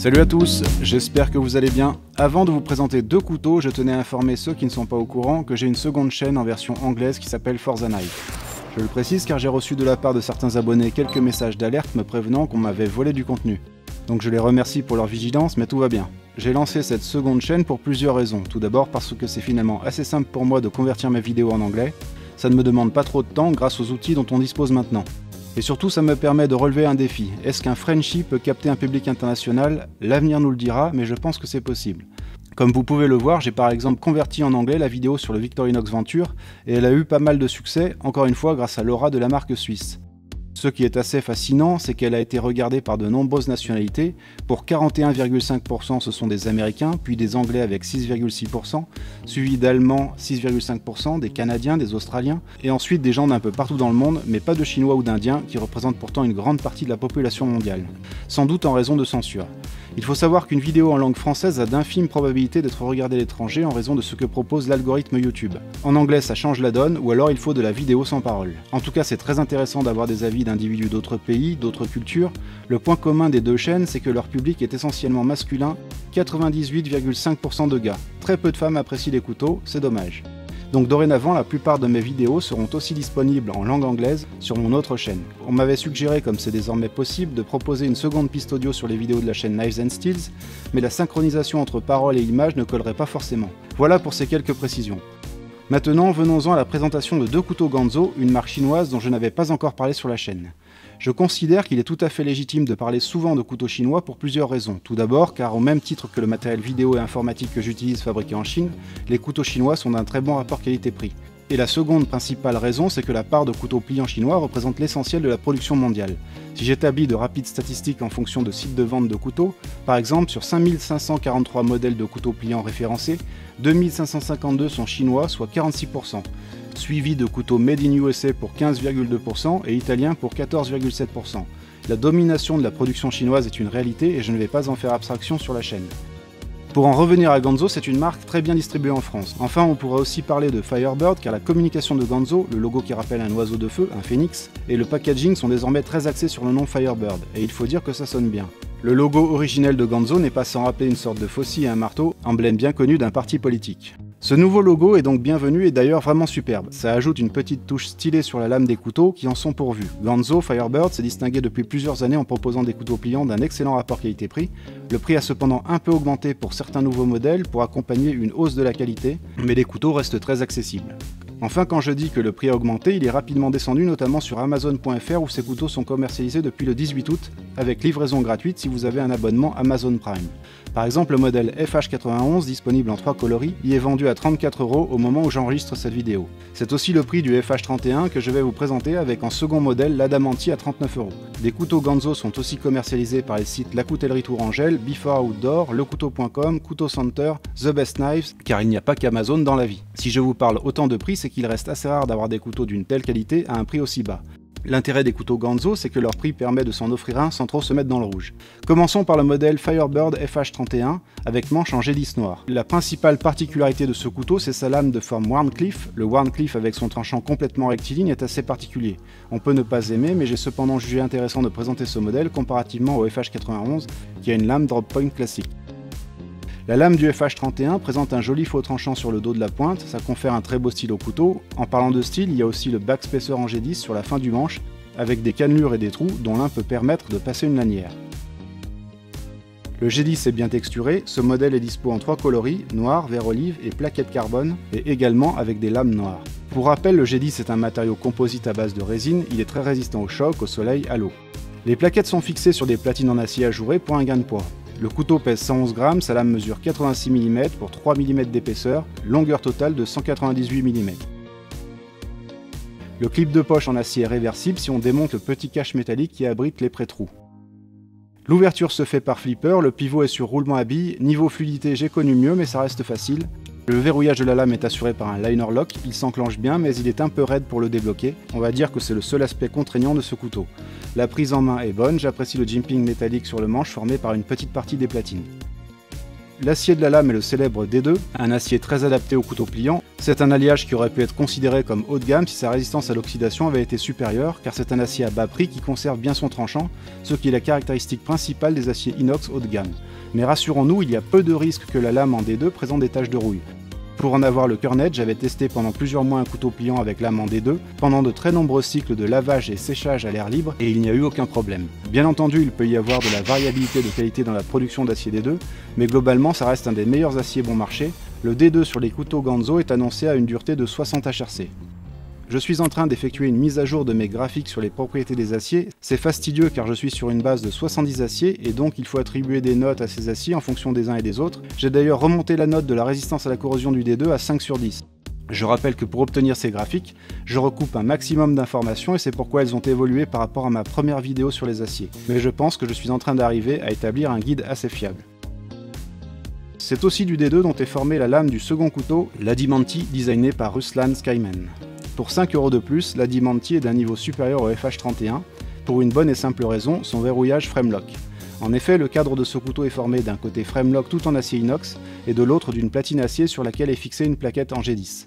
Salut à tous, j'espère que vous allez bien. Avant de vous présenter deux couteaux, je tenais à informer ceux qui ne sont pas au courant que j'ai une seconde chaîne en version anglaise qui s'appelle Forza Knife. Je le précise car j'ai reçu de la part de certains abonnés quelques messages d'alerte me prévenant qu'on m'avait volé du contenu. Donc je les remercie pour leur vigilance, mais tout va bien. J'ai lancé cette seconde chaîne pour plusieurs raisons. Tout d'abord parce que c'est finalement assez simple pour moi de convertir mes vidéos en anglais. Ça ne me demande pas trop de temps grâce aux outils dont on dispose maintenant. Et surtout, ça me permet de relever un défi. Est-ce qu'un Frenchie peut capter un public international? L'avenir nous le dira, mais je pense que c'est possible. Comme vous pouvez le voir, j'ai par exemple converti en anglais la vidéo sur le Victorinox Venture, et elle a eu pas mal de succès, encore une fois grâce à l'aura de la marque suisse. Ce qui est assez fascinant, c'est qu'elle a été regardée par de nombreuses nationalités. Pour 41,5%, ce sont des Américains, puis des Anglais avec 6,6%, suivi d'Allemands 6,5%, des Canadiens, des Australiens, et ensuite des gens d'un peu partout dans le monde, mais pas de Chinois ou d'Indiens, qui représentent pourtant une grande partie de la population mondiale. Sans doute en raison de censure. Il faut savoir qu'une vidéo en langue française a d'infimes probabilités d'être regardée à l'étranger en raison de ce que propose l'algorithme YouTube. En anglais, ça change la donne, ou alors il faut de la vidéo sans parole. En tout cas, c'est très intéressant d'avoir des avis d'individus d'autres pays, d'autres cultures. Le point commun des deux chaînes, c'est que leur public est essentiellement masculin, 98,5% de gars. Très peu de femmes apprécient les couteaux, c'est dommage. Donc dorénavant, la plupart de mes vidéos seront aussi disponibles en langue anglaise sur mon autre chaîne. On m'avait suggéré, comme c'est désormais possible, de proposer une seconde piste audio sur les vidéos de la chaîne Knives and Steels, mais la synchronisation entre paroles et images ne collerait pas forcément. Voilà pour ces quelques précisions. Maintenant, venons-en à la présentation de deux couteaux Ganzo, une marque chinoise dont je n'avais pas encore parlé sur la chaîne. Je considère qu'il est tout à fait légitime de parler souvent de couteaux chinois pour plusieurs raisons. Tout d'abord, car au même titre que le matériel vidéo et informatique que j'utilise fabriqué en Chine, les couteaux chinois sont d'un très bon rapport qualité-prix. Et la seconde principale raison, c'est que la part de couteaux pliants chinois représente l'essentiel de la production mondiale. Si j'établis de rapides statistiques en fonction de sites de vente de couteaux, par exemple sur 5543 modèles de couteaux pliants référencés, 2552 sont chinois, soit 46%, suivi de couteaux made in USA pour 15,2% et italiens pour 14,7%. La domination de la production chinoise est une réalité et je ne vais pas en faire abstraction sur la chaîne. Pour en revenir à Ganzo, c'est une marque très bien distribuée en France. Enfin, on pourrait aussi parler de Firebird, car la communication de Ganzo, le logo qui rappelle un oiseau de feu, un phénix, et le packaging sont désormais très axés sur le nom Firebird, et il faut dire que ça sonne bien. Le logo originel de Ganzo n'est pas sans rappeler une sorte de faucille et un marteau, emblème bien connu d'un parti politique. Ce nouveau logo est donc bienvenu et d'ailleurs vraiment superbe. Ça ajoute une petite touche stylée sur la lame des couteaux qui en sont pourvus. Ganzo Firebird s'est distingué depuis plusieurs années en proposant des couteaux pliants d'un excellent rapport qualité-prix. Le prix a cependant un peu augmenté pour certains nouveaux modèles pour accompagner une hausse de la qualité, mais les couteaux restent très accessibles. Enfin, quand je dis que le prix a augmenté, il est rapidement descendu, notamment sur Amazon.fr où ces couteaux sont commercialisés depuis le 18 août, avec livraison gratuite si vous avez un abonnement Amazon Prime. Par exemple, le modèle FH91, disponible en 3 coloris, y est vendu à 34 € au moment où j'enregistre cette vidéo. C'est aussi le prix du FH31 que je vais vous présenter avec en second modèle l'Adamanti à 39 €. Des couteaux Ganzo sont aussi commercialisés par les sites La Coutellerie Tourangelle, Before Outdoor, lecouteau.com, Couteau Center, The Best Knives, car il n'y a pas qu'Amazon dans la vie. Si je vous parle autant de prix, c'est qu'il reste assez rare d'avoir des couteaux d'une telle qualité à un prix aussi bas. L'intérêt des couteaux Ganzo, c'est que leur prix permet de s'en offrir un sans trop se mettre dans le rouge. Commençons par le modèle Firebird FH31 avec manche en G10 noir. La principale particularité de ce couteau, c'est sa lame de forme Wharncliffe. Le Wharncliffe avec son tranchant complètement rectiligne est assez particulier. On peut ne pas aimer, mais j'ai cependant jugé intéressant de présenter ce modèle comparativement au FH91 qui a une lame drop point classique. La lame du FH31 présente un joli faux tranchant sur le dos de la pointe, ça confère un très beau style au couteau. En parlant de style, il y a aussi le backspacer en G10 sur la fin du manche, avec des cannelures et des trous dont l'un peut permettre de passer une lanière. Le G10 est bien texturé, ce modèle est dispo en 3 coloris, noir, vert olive et plaquettes carbone, et également avec des lames noires. Pour rappel, le G10 est un matériau composite à base de résine, il est très résistant au choc, au soleil, à l'eau. Les plaquettes sont fixées sur des platines en acier ajouré pour un gain de poids. Le couteau pèse 111 grammes, sa lame mesure 86 mm pour 3 mm d'épaisseur, longueur totale de 198 mm. Le clip de poche en acier est réversible si on démonte le petit cache métallique qui abrite les pré-trous. L'ouverture se fait par flipper, le pivot est sur roulement à billes, niveau fluidité j'ai connu mieux mais ça reste facile. Le verrouillage de la lame est assuré par un liner lock, il s'enclenche bien mais il est un peu raide pour le débloquer, on va dire que c'est le seul aspect contraignant de ce couteau. La prise en main est bonne, j'apprécie le jimping métallique sur le manche formé par une petite partie des platines. L'acier de la lame est le célèbre D2, un acier très adapté au couteau pliant. C'est un alliage qui aurait pu être considéré comme haut de gamme si sa résistance à l'oxydation avait été supérieure, car c'est un acier à bas prix qui conserve bien son tranchant, ce qui est la caractéristique principale des aciers inox haut de gamme. Mais rassurons-nous, il y a peu de risques que la lame en D2 présente des taches de rouille. Pour en avoir le cœur net, j'avais testé pendant plusieurs mois un couteau pliant avec lame en D2, pendant de très nombreux cycles de lavage et séchage à l'air libre, et il n'y a eu aucun problème. Bien entendu, il peut y avoir de la variabilité de qualité dans la production d'acier D2, mais globalement ça reste un des meilleurs aciers bon marché. Le D2 sur les couteaux Ganzo est annoncé à une dureté de 60 HRC. Je suis en train d'effectuer une mise à jour de mes graphiques sur les propriétés des aciers. C'est fastidieux car je suis sur une base de 70 aciers et donc il faut attribuer des notes à ces aciers en fonction des uns et des autres. J'ai d'ailleurs remonté la note de la résistance à la corrosion du D2 à 5 sur 10. Je rappelle que pour obtenir ces graphiques, je recoupe un maximum d'informations et c'est pourquoi elles ont évolué par rapport à ma première vidéo sur les aciers. Mais je pense que je suis en train d'arriver à établir un guide assez fiable. C'est aussi du D2 dont est formée la lame du second couteau, l'Adimanti, designé par Ruslan Skyman. Pour 5 € de plus, l'Adimanti est d'un niveau supérieur au FH31, pour une bonne et simple raison, son verrouillage Framelock. En effet, le cadre de ce couteau est formé d'un côté Framelock tout en acier inox, et de l'autre d'une platine acier sur laquelle est fixée une plaquette en G10.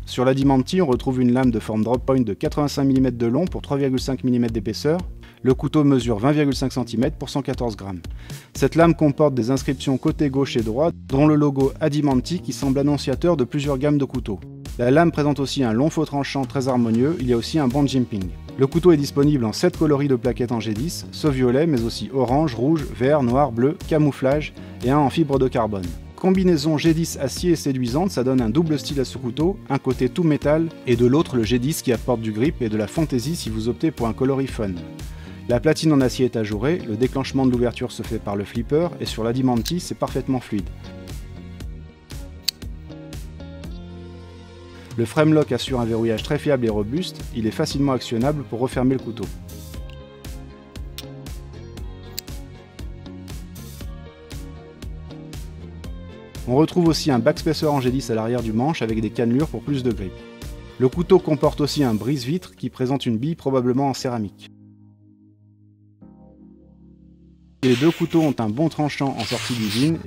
Sur l'Adimanti, on retrouve une lame de forme drop point de 85 mm de long pour 3,5 mm d'épaisseur. Le couteau mesure 20,5 cm pour 114 g. Cette lame comporte des inscriptions côté gauche et droit, dont le logo Adimanti qui semble annonciateur de plusieurs gammes de couteaux. La lame présente aussi un long faux tranchant très harmonieux, il y a aussi un banc de jimping. Le couteau est disponible en 7 coloris de plaquettes en G10, sauf violet mais aussi orange, rouge, vert, noir, bleu, camouflage et un en fibre de carbone. Combinaison G10 acier et séduisante, ça donne un double style à ce couteau, un côté tout métal et de l'autre le G10 qui apporte du grip et de la fantaisie si vous optez pour un coloris fun. La platine en acier est ajourée, le déclenchement de l'ouverture se fait par le flipper et sur l'Adimanti c'est parfaitement fluide. Le Framelock assure un verrouillage très fiable et robuste, il est facilement actionnable pour refermer le couteau. On retrouve aussi un backspacer en G10 à l'arrière du manche avec des cannelures pour plus de grip. Le couteau comporte aussi un brise-vitre qui présente une bille probablement en céramique. Les deux couteaux ont un bon tranchant en sortie d'usine.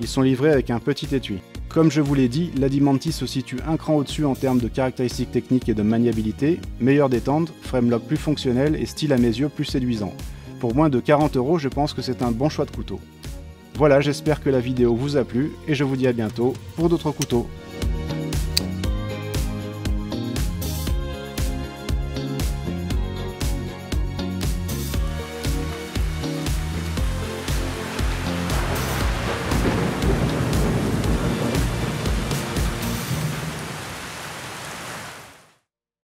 Ils sont livrés avec un petit étui. Comme je vous l'ai dit, l'Adimanti se situe un cran au-dessus en termes de caractéristiques techniques et de maniabilité, meilleure détente, framelock plus fonctionnel et style à mes yeux plus séduisant. Pour moins de 40 €, je pense que c'est un bon choix de couteau. Voilà, j'espère que la vidéo vous a plu et je vous dis à bientôt pour d'autres couteaux.